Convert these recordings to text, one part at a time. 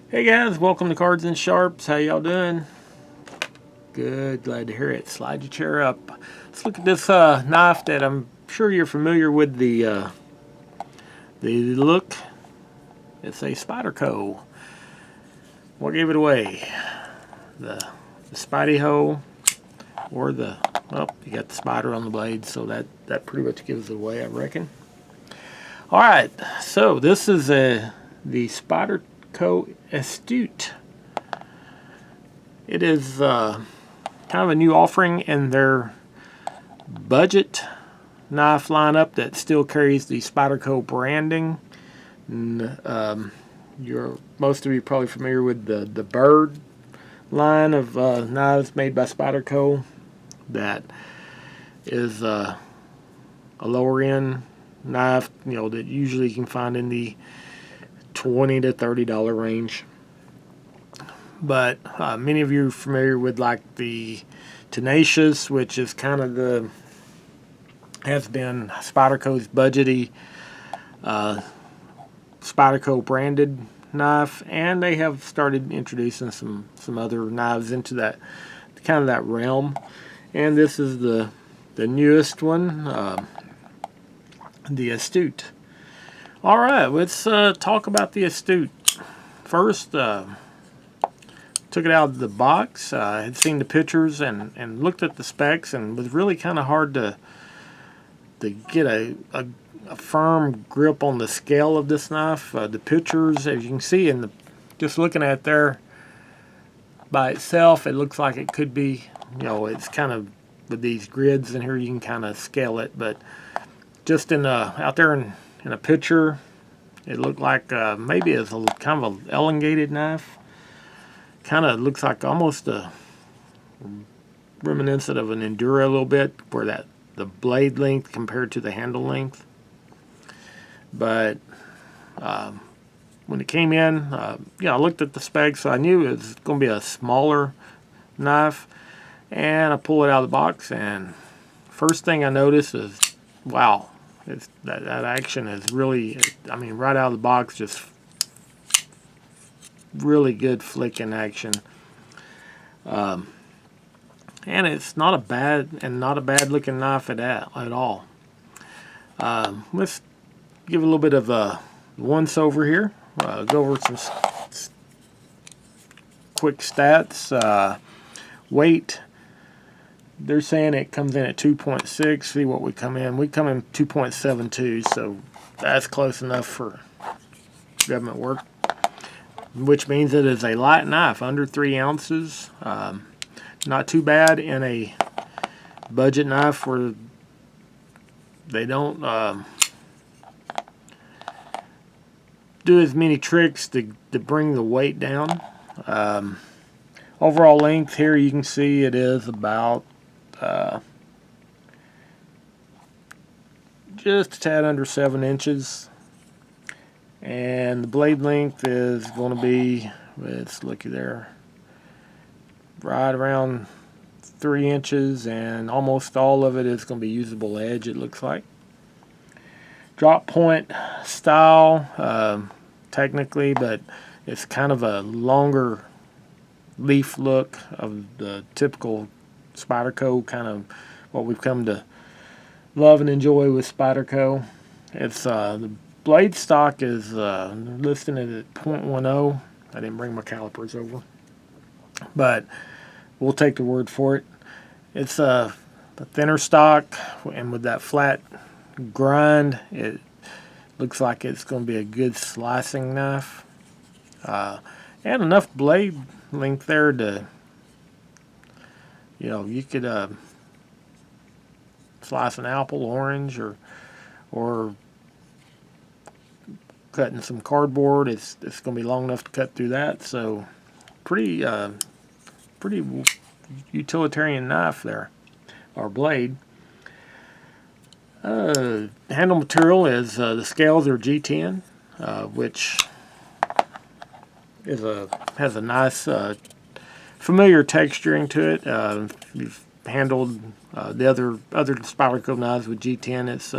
Hey guys, welcome to Cards and Sharps. How y'all doing? Good, glad to hear it. Slide your chair up. Let's look at this knife that I'm sure you're familiar with the look. It's a Spyderco. What gave it away? The Spidey hole or well, you got the spider on the blade, so that pretty much gives it away, I reckon. All right, so this is the Spyderco Astute. It is kind of a new offering in their budget knife lineup that still carries the Spyderco branding. And, most of you are probably familiar with the Bird line of knives made by Spyderco. That is a lower end knife, that usually you can find in the $20 to $30 range. But many of you are familiar with like the Tenacious, which is kind of has been Spyderco's budgety Spyderco branded knife, and they have started introducing some other knives into that kind of that realm. And this is the newest one, the Astute. All right, let's talk about the Astute first. Took it out of the box. I had seen the pictures and looked at the specs, and was really kind of hard to get a firm grip on the scale of this knife. The pictures, as you can see, just looking at there by itself, it looks like it could be, it's kind of with these grids in here, you can kind of scale it, but just out there in a picture, it looked like maybe it's a kind of an elongated knife. Kind of looks like almost a reminiscent of an Enduro a little bit, where the blade length compared to the handle length. But when it came in, I looked at the specs, so I knew it was going to be a smaller knife. And I pull it out of the box, and first thing I noticed is, wow, that action is really, right out of the box, just really good flicking action. And it's not a bad looking knife at all. Let's give a little bit of a once over here. Go over some quick stats. Weight, they're saying it comes in at 2.6. See what we come in. We come in 2.72, so that's close enough for government work, which means it is a light knife, under 3 ounces. Not too bad in a budget knife where they don't do as many tricks to bring the weight down. Overall length here, you can see it is about just a tad under 7 inches. And the blade length is going to be, let's looky there, right around 3 inches, and almost all of it is going to be usable edge, it looks like. Drop point style, technically, but it's kind of a longer leaf look of the typical Spyderco, kind of what we've come to love and enjoy with Spyderco. It's the blade stock is listed at 0.10. I didn't bring my calipers over, but we'll take the word for it. It's a thinner stock, and with that flat grind, it looks like it's going to be a good slicing knife. And enough blade length there to, you could slice an apple, orange, or cutting some cardboard. It's going to be long enough to cut through that. So pretty utilitarian knife there, or blade. Handle material is the scales are G10, which has a nice familiar texturing to it. You've handled the other Spyderco knives with G10. It's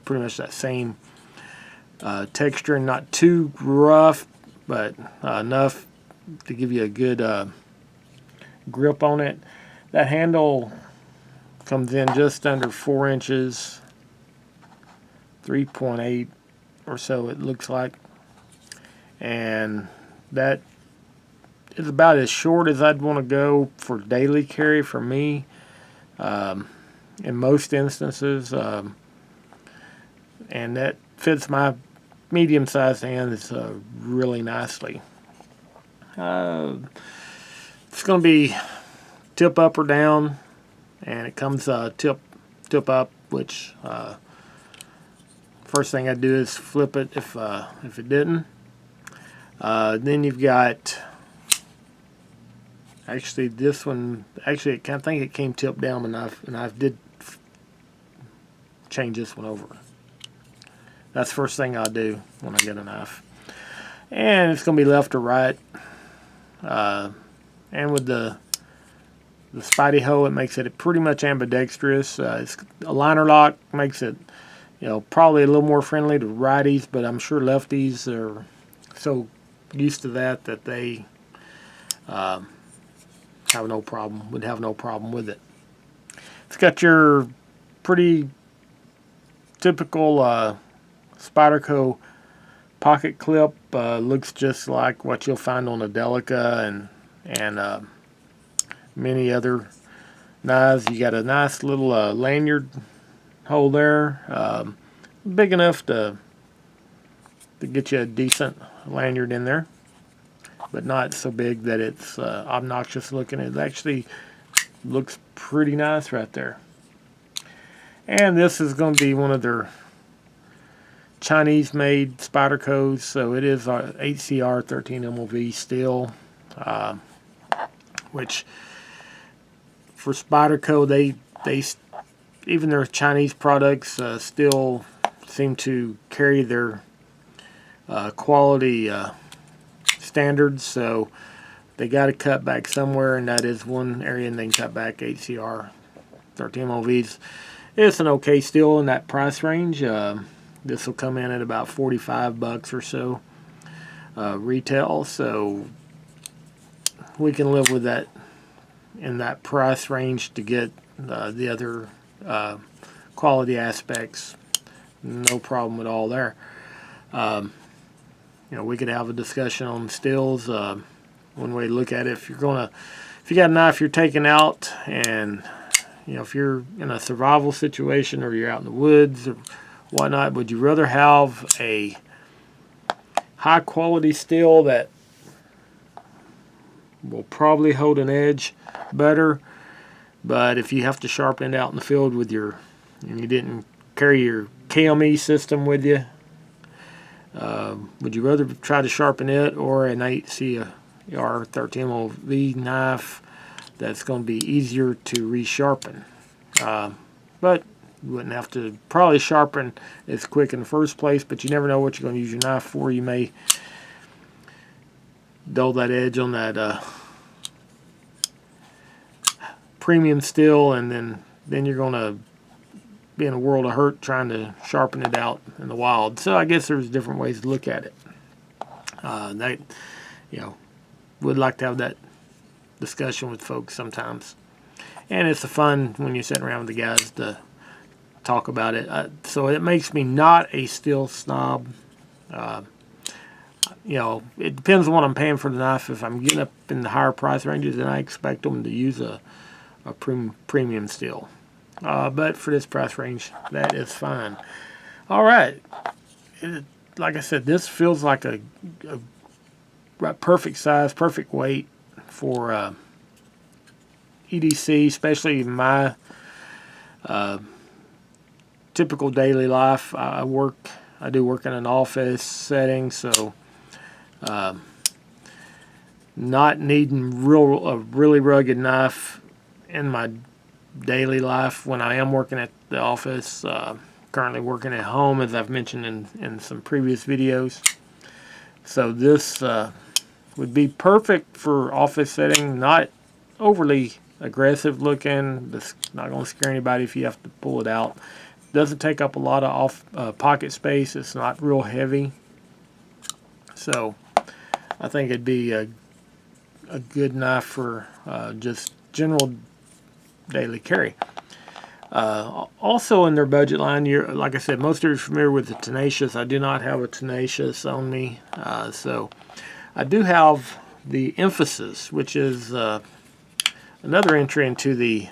pretty much that same texture, and not too rough, but enough to give you a good grip on it. That handle comes in just under 4 inches, 3.8 or so it looks like, and that is about as short as I'd want to go for daily carry for me in most instances, and that fits my medium-sized hands really nicely. It's going to be tip up or down, and it comes tip up, which first thing I do is flip it if it didn't. Then you've got, actually this one, actually I think it came tip down, and I did change this one over. That's the first thing I'll do when I get a knife. And it's going to be left or right. And with the Spyderco, it makes it pretty much ambidextrous. It's a liner lock makes it, probably a little more friendly to righties, but I'm sure lefties are so used to that they would have no problem with it. It's got your pretty typical Spyderco pocket clip. Looks just like what you'll find on a Delica and many other knives. You got a nice little lanyard hole there, big enough to get you a decent lanyard in there, but not so big that it's obnoxious looking. It actually looks pretty nice right there. And this is going to be one of their Chinese-made Spydercos, so it is HCR 13 MOV steel, which for Spyderco, they even their Chinese products still seem to carry their quality standards, so they got to cut back somewhere, and that is one area, and they can cut back. HCR 13 MOVs. It's an okay steel in that price range. This will come in at about $45 or so retail, so we can live with that in that price range to get the other quality aspects. No problem at all there. We could have a discussion on steels one way to look at it. If you got a knife you're taking out, and if you're in a survival situation or you're out in the woods or whatnot, would you rather have a high quality steel that will probably hold an edge better, but if you have to sharpen it out in the field and you didn't carry your KME system with you, would you rather try to sharpen it or an HCR 13 MOV knife that's going to be easier to resharpen? But you wouldn't have to probably sharpen as quick in the first place, but you never know what you're going to use your knife for. You may dull that edge on that premium steel, and then you're going to be in a world of hurt trying to sharpen it out in the wild. So I guess there's different ways to look at it. Would like to have that discussion with folks sometimes, and it's fun when you're sitting around with the guys to talk about it. So it makes me not a steel snob. It depends on what I'm paying for the knife. If I'm getting up in the higher price ranges, then I expect them to use a premium steel. But for this price range, that is fine. All right. Like I said, this feels like a perfect size, perfect weight for EDC, especially in my typical daily life. I do work in an office setting, so not needing a really rugged knife in my daily life when I am working at the office. Currently working at home, as I've mentioned in some previous videos. So this would be perfect for office setting, not overly aggressive looking. It's not going to scare anybody if you have to pull it out. It doesn't take up a lot of pocket space. It's not real heavy. So I think it'd be a good knife for just general daily carry. Also in their budget line, like I said, most of you are familiar with the Tenacious. I do not have a Tenacious on me, so I do have the Emphasis, which is another entry into the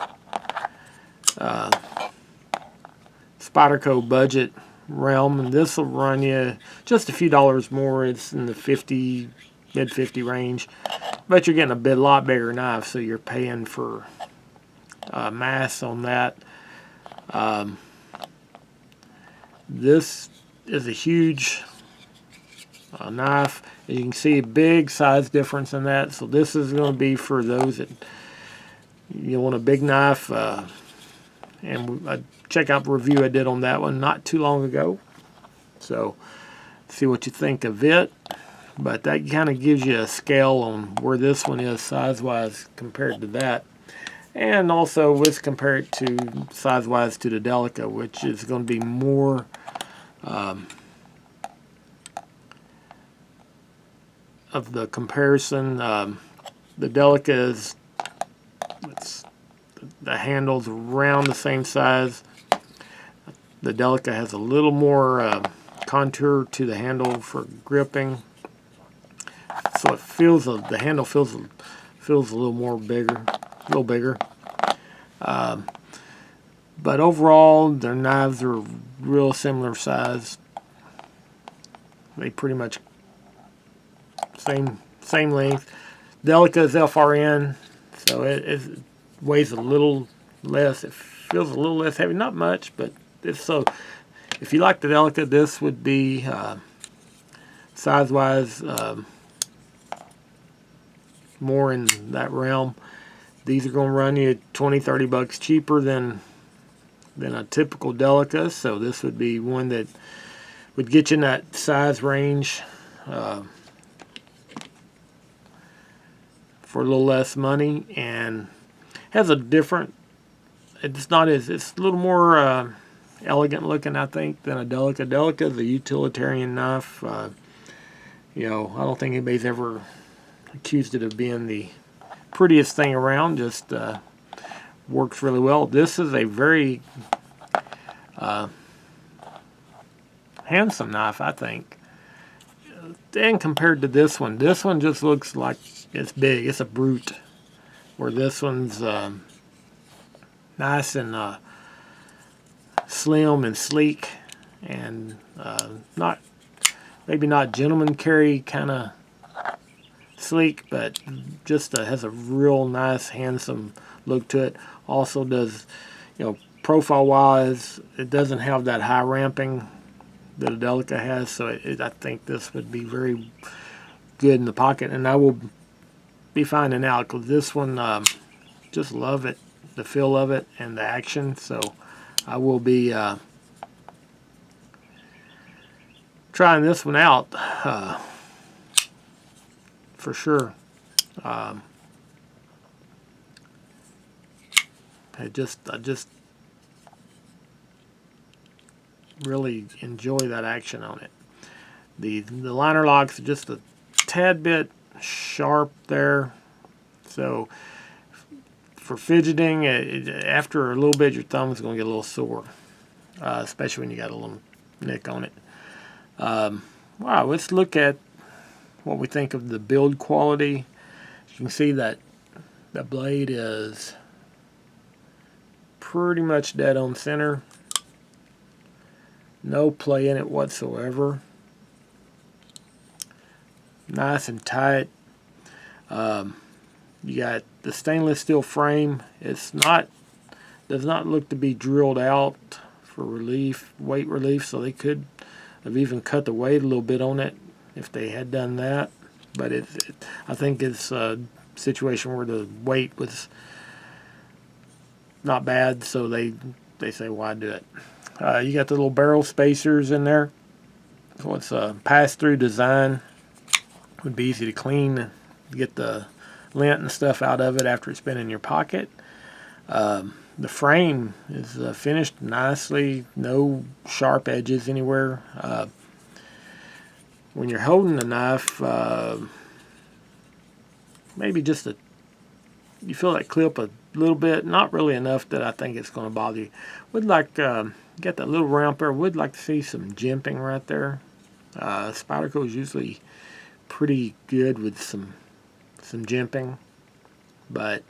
Spyderco budget realm, and this will run you just a few dollars more. It's in the mid 50 range, but you're getting a lot bigger knife, so you're paying for mass on that. This is a huge knife. You can see a big size difference in that, so this is going to be for those that you want a big knife. And check out the review I did on that one not too long ago, so see what you think of it. But that kind of gives you a scale on where this one is size-wise compared to that. And also, let's compare it to size-wise to the Delica, which is going to be more of the comparison. The Delica is, the handle's around the same size. The Delica has a little more contour to the handle for gripping, so it feels the handle feels a little more bigger. But overall, their knives are real similar size. They pretty much same length. Delica is FRN, so it weighs a little less. It feels a little less heavy, not much, but if you like the Delica, this would be size-wise more in that realm. These are going to run you $20-30 cheaper than a typical Delica, so this would be one that would get you in that size range for a little less money, and has a different. It's a little more elegant looking, I think, than a Delica. Delica is a utilitarian knife. I don't think anybody's ever accused it of being the prettiest thing around. Just works really well. This is a very handsome knife, I think. And compared to this one just looks like it's big. It's a brute. Where this one's nice and slim and sleek, and maybe not gentleman carry kind of sleek, but just has a real nice, handsome look to it. Also does, profile wise, it doesn't have that high ramping that a Delica has, so I think this would be very good in the pocket, and I will be finding out, because this one, just love it, the feel of it and the action, so I will be trying this one out for sure. I just really enjoy that action on it. The liner locks are just a tad bit sharp there, so for fidgeting, after a little bit your thumb is going to get a little sore, especially when you got a little nick on it. Wow, let's look at what we think of the build quality. You can see that the blade is pretty much dead on center. No play in it whatsoever. Nice and tight. You got the stainless steel frame. Does not look to be drilled out for weight relief, so they could have even cut the weight a little bit on it if they had done that. But I think it's a situation where the weight was not bad, so they say, why do it? You got the little barrel spacers in there, so it's a pass-through design. Would be easy to clean, get the lint and stuff out of it after it's been in your pocket. The frame is finished nicely, no sharp edges anywhere. When you're holding the knife, maybe just you feel that clip a little bit, not really enough that I think it's going to bother you. Would like, get that little round there, would like to see some jimping right there. Spyderco is usually pretty good with some jimping, but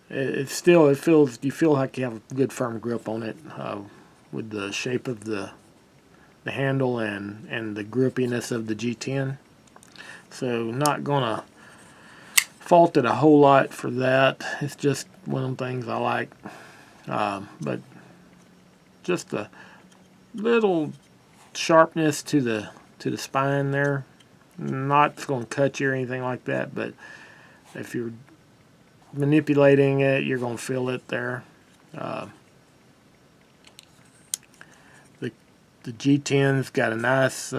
it's still, you feel like you have a good firm grip on it, with the shape of the handle and the grippiness of the G10. So not gonna fault it a whole lot for that. It's just one of the things I like, but just a little sharpness to the spine there. Not going to cut you or anything like that, but if you're manipulating it, you're going to feel it there. The G10's got a nice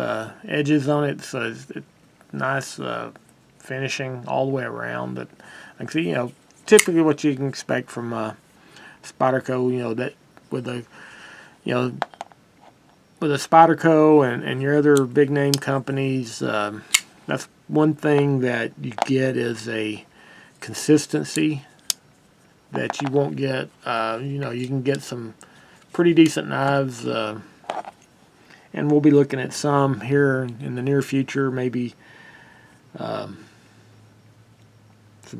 edges on it, so it's nice finishing all the way around. But like, see, typically what you can expect from Spyderco, that with a Spyderco and your other big name companies, that's one thing that you get is a consistency that you won't get. You can get some pretty decent knives, and we'll be looking at some here in the near future, maybe some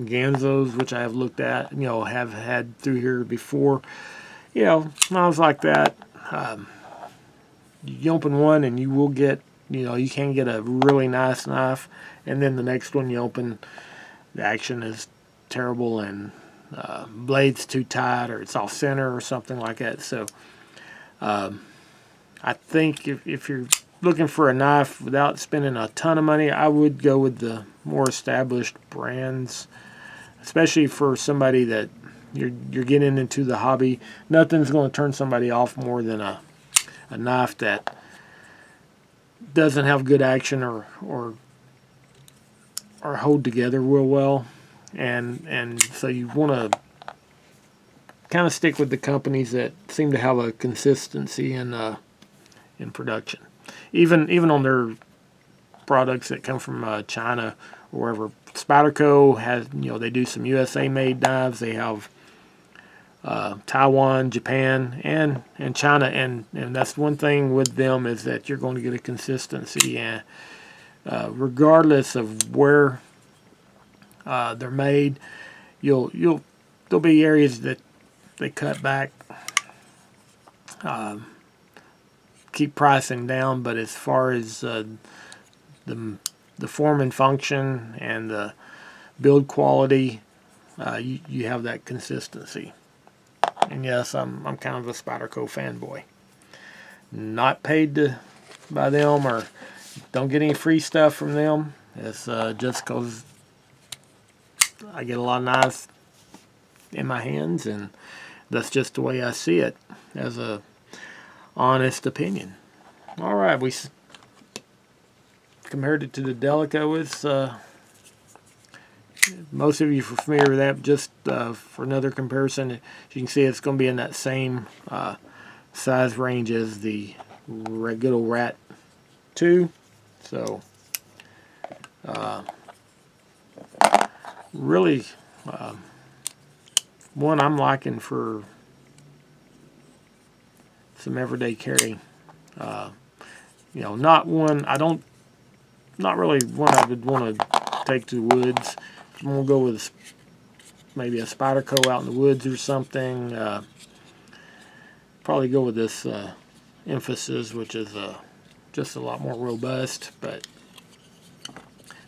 Ganzos, which I have looked at, have had through here before. Knives like that, you open one and you will get, you can get a really nice knife, and then the next one you open, the action is terrible and blade's too tight or it's off center or something like that. So I think if you're looking for a knife without spending a ton of money, I would go with the more established brands, especially for somebody that you're getting into the hobby. Nothing's going to turn somebody off more than a knife that doesn't have good action or hold together real well, and so you want to kind of stick with the companies that seem to have a consistency in production, even on their products that come from China or wherever. Spyderco has, they do some USA made knives. They have Taiwan, Japan, and China, and that's one thing with them, is that you're going to get a consistency, and regardless of where they're made, there'll be areas that they cut back, keep pricing down, but as far as the form and function and the build quality, you have that consistency. And yes, I'm kind of a Spyderco fanboy. Not paid by them, or don't get any free stuff from them. It's just because I get a lot of knives in my hands, and that's just the way I see it, as a honest opinion. All right, we compared it to the Delico. It's most of you are familiar with that. Just for another comparison, as you can see, it's going to be in that same size range as the good old Rat 2. So really one I'm liking for some everyday carry. Not really one I would want to take to the woods. I'm going to go with maybe a Spyderco out in the woods or something. Probably go with this Emphasis, which is just a lot more robust, but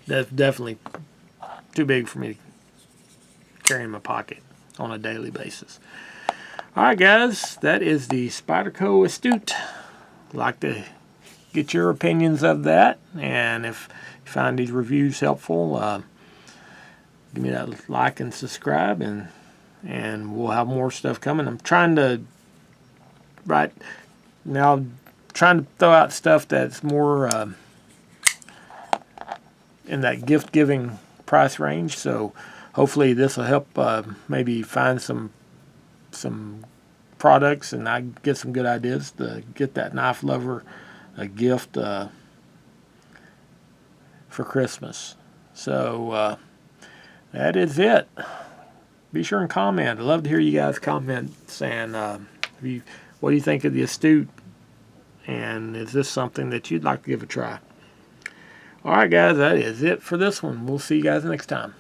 that's definitely too big for me to carry in my pocket on a daily basis. Alright guys, that is the Spyderco Astute. I'd like to get your opinions of that, and if you find these reviews helpful, give me that like and subscribe, and we'll have more stuff coming. I'm trying to throw out stuff that's more in that gift giving price range, so hopefully this will help maybe find some products, and I get some good ideas to get that knife lover a gift for Christmas. So that is it. Be sure and comment. I'd love to hear you guys comment saying what do you think of the Astute, and is this something that you'd like to give a try? Alright guys, that is it for this one. We'll see you guys next time.